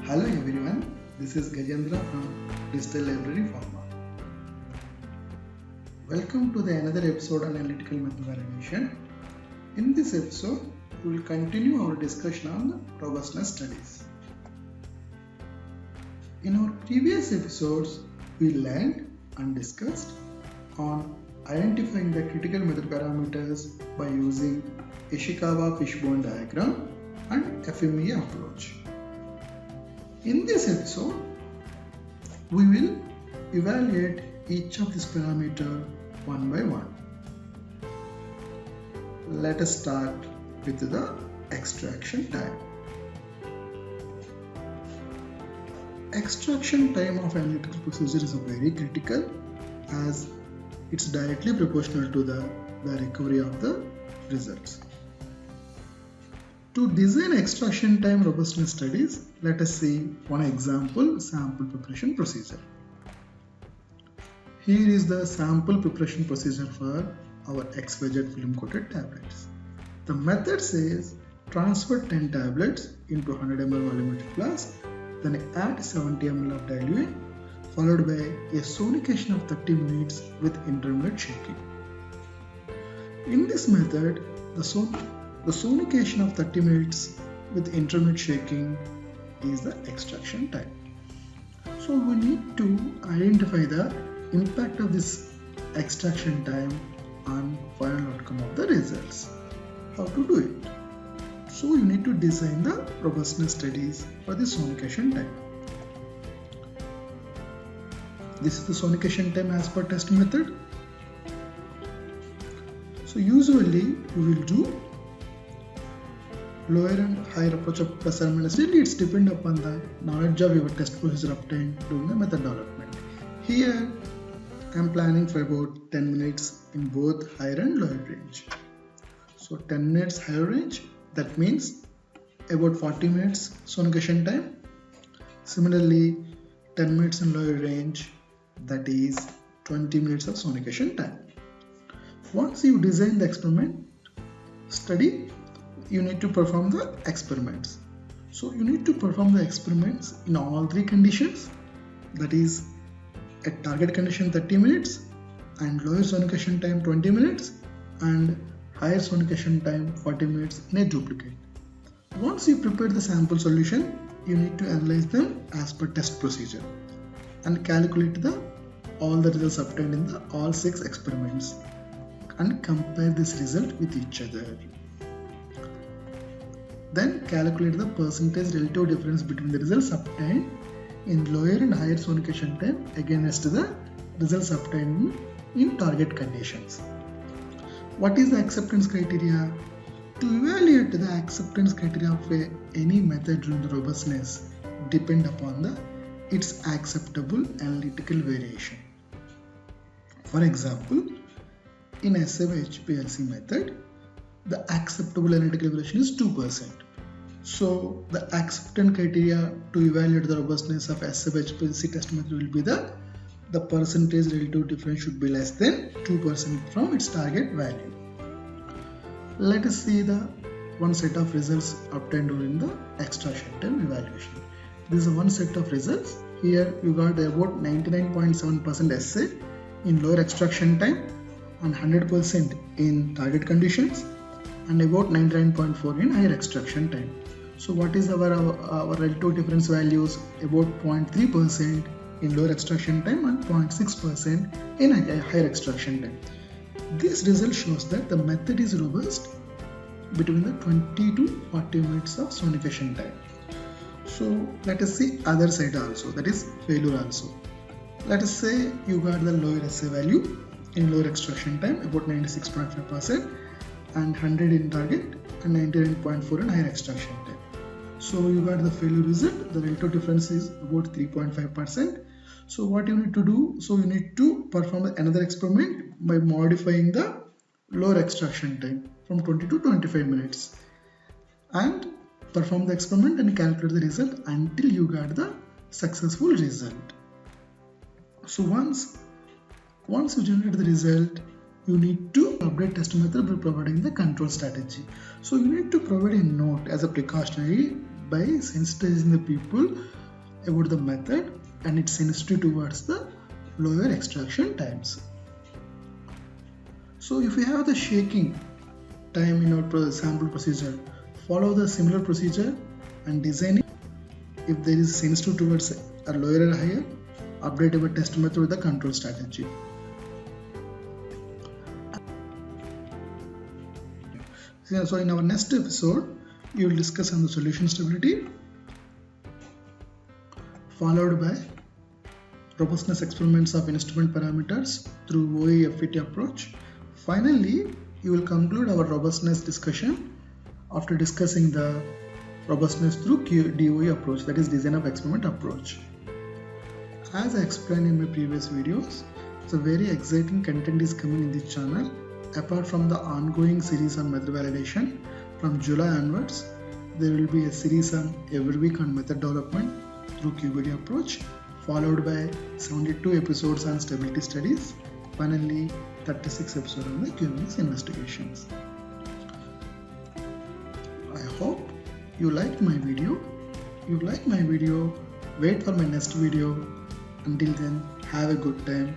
Hello everyone, this is Gajendra from Digital Library Pharma. Welcome to the another episode on analytical method validation. In this episode, we will continue our discussion on robustness studies. In our previous episodes, we learned and discussed on identifying the critical method parameters by using Ishikawa fishbone diagram and FMEA approach. In this episode, we will evaluate each of these parameters one by one. Let us start with the extraction time. Extraction time of analytical procedure is very critical as it's directly proportional to the recovery of the results. To design extraction time robustness studies, let us see one example sample preparation procedure. Here is the sample preparation procedure for our XYZ film coated tablets. The method says transfer 10 tablets into 100 ml volumetric flask, then add 70 ml of diluent, followed by a sonication of 30 minutes with intermittent shaking. In this method, the sonication of 30 minutes with intermittent shaking is the extraction time. So we need to identify the impact of this extraction time on final outcome of the results. How to do it? So you need to design the robustness studies for the sonication time. This is the sonication time as per test method. So usually we will do lower and higher approach of plus or minus. Really, it's depend upon the knowledge of your test procedure obtained during the method development. Here, I am planning for about 10 minutes in both higher and lower range. So 10 minutes higher range, that means about 40 minutes sonication time. Similarly, 10 minutes in lower range, that is 20 minutes of sonication time. Once you design the experiment study, you need to perform the experiments. So you need to perform the experiments in all three conditions, that is at target condition 30 minutes and lower sonication time 20 minutes and higher sonication time 40 minutes in a duplicate. Once you prepare the sample solution, you need to analyze them as per test procedure and calculate all the results obtained in all 6 experiments and compare this result with each other. Then calculate the percentage relative difference between the results obtained in lower and higher sonication time against the results obtained in target conditions. What is the acceptance criteria? To evaluate the acceptance criteria of any method during the robustness depend upon its acceptable analytical variation. For example, in SAV-HPLC method, the acceptable analytical variation is 2%. So the acceptance criteria to evaluate the robustness of SAV-HPLC test method will be the percentage relative difference should be less than 2% from its target value. Let us see the one set of results obtained during the extraction time evaluation. This is one set of results. Here you got about 99.7% assay in lower extraction time and 100% in target conditions and about 99.4% in higher extraction time. So what is our relative difference values? About 0.3% in lower extraction time and 0.6% in higher extraction time. This result shows that the method is robust between the 20 to 40 minutes of sonication time. So let us see other side also, that is failure also. Let us say you got the lower assay value in lower extraction time, about 96.5% and 100 in target and 99.4 in higher extraction time. So you got the failure result, the relative difference is about 3.5%. So what you need to do, so you need to perform another experiment by modifying the lower extraction time from 20 to 25 minutes and perform the experiment and calculate the result until you got the successful result. So once you generate the result, you need to update test method by providing the control strategy. So you need to provide a note as a precautionary by sensitizing the people about the method and its sensitivity towards the lower extraction times. So if we have the shaking time in our sample procedure, follow the similar procedure and design it. If there is sensitive towards a lower or higher, update our test method with the control strategy. So in our next episode, we will discuss on the solution stability, followed by robustness experiments of instrument parameters through OE-FET approach. Finally, we will conclude our robustness discussion after discussing the robustness through DOE approach, that is design of experiment approach. As I explained in my previous videos, so very exciting content is coming in this channel. Apart from the ongoing series on method validation, from July onwards, there will be a series on every week on method development through QBD approach, followed by 72 episodes on stability studies, finally 36 episodes on the QMS investigations. I hope you liked my video. If you like my video, wait for my next video. Until then, have a good time.